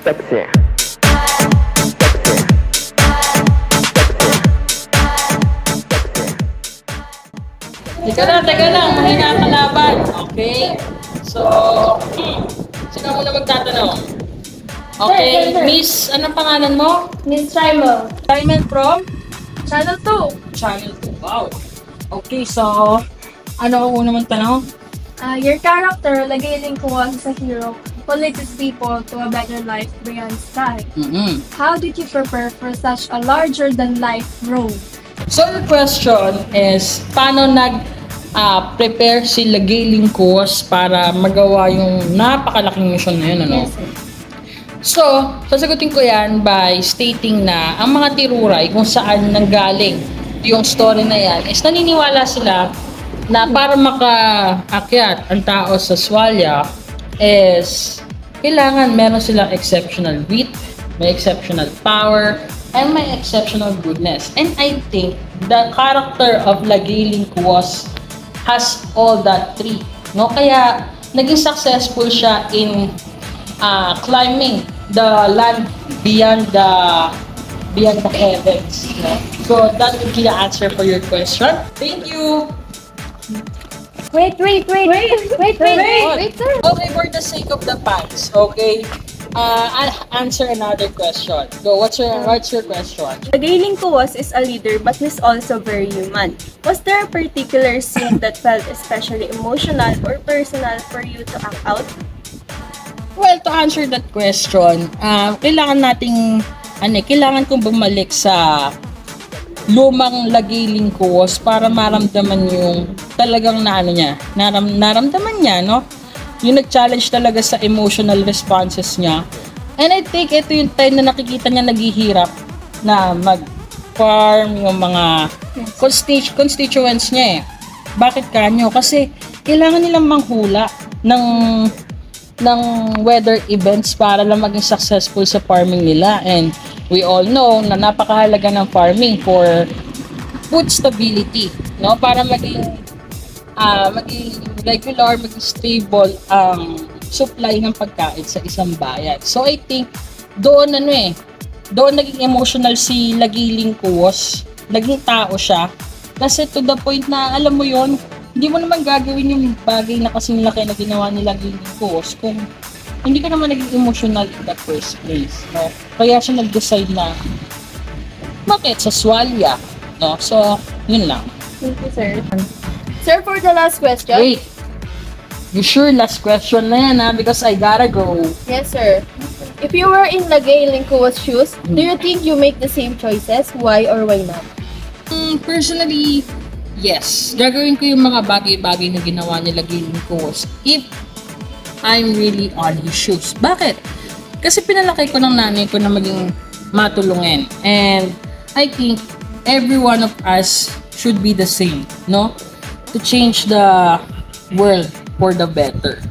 Sexy. Teka lang, mahina ang kalaban. Okay? So, sino muna magtatanong? Okay, Miss, anong pangalan mo? Miss Trimel. Diamond from? Channel 2. Channel 2. Wow. Okay, so, ano ang una mong tanong? Your character, Lagaling Kuwas is a hero who leads his people to a better life beyond sky. How did you prepare for such a larger-than-life role? So, the question is, paano prepare si Lagaling Kuwas para magawa yung napakalaking mission na yun, ano? Yes, sir. So, sasagutin ko yan by stating na ang mga tiruray kung saan nanggaling yung story na yan is naniniwala sila na para makaakyat ang tao sa Swalya is kailangan meron silang exceptional wit, may exceptional power, and may exceptional goodness. And I think the character of Lagaling Kuwas has all that three. No? Kaya naging successful siya in climbing the land beyond the heavens. No? So that would be the answer for your question. Thank you. Wait, sir. Okay, for the sake of the fans, okay, I'll answer another question. Go. What's your question? Lagaling Kuwas is a leader but is also very human. Was there a particular scene that felt especially emotional or personal for you to act out? Well, to answer that question, kailangan kong bumalik sa lumang Lagaling Kuwas para maramdaman yung talagang naramdaman niya, no? Yung nag-challenge talaga sa emotional responses niya. And I think ito yung time na nakikita niya naghihirap na mag-farm yung mga constituents niya eh. Bakit kanyo? Kasi kailangan nilang manghula ng weather events para lang maging successful sa farming nila. And we all know na napakahalaga ng farming for food stability, no? Para maging regular, maging stable ang supply ng pagkain sa isang bayan. So I think doon naging emotional si Lagaling Kuwas. Naging tao siya. Kasi to the point na alam mo yon, hindi mo naman gagawin yung bagay na kasing laki na ginawa ni Lagaling Kuwas kung hindi ka naman naging emotional in the first place, no? Kaya siya nag-decide na bakit sa Swalya, no? So, yun lang. Thank you, sir. Sir, for the last question. Wait. You sure last question na yan, ha? Because I gotta go. Yes, sir. If you were in Lagaling Kuwas' shoes, do you think you make the same choices? Why or why not? Personally, yes. Gagawin ko yung mga bagay-bagay na ginawa ni Lagaling Kuwas if I'm really on his shoes. Bakit? Kasi pinalaki ko ng nanay ko na maging matulungin. And I think every one of us should be the same, no? To change the world for the better.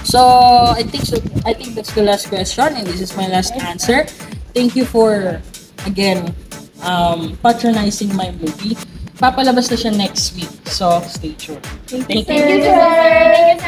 So, I think that's the last question and this is my last answer. Thank you for, again, patronizing my movie. Papalabas na siya next week. So, stay tuned. Thank you, sir. Thank you, sir.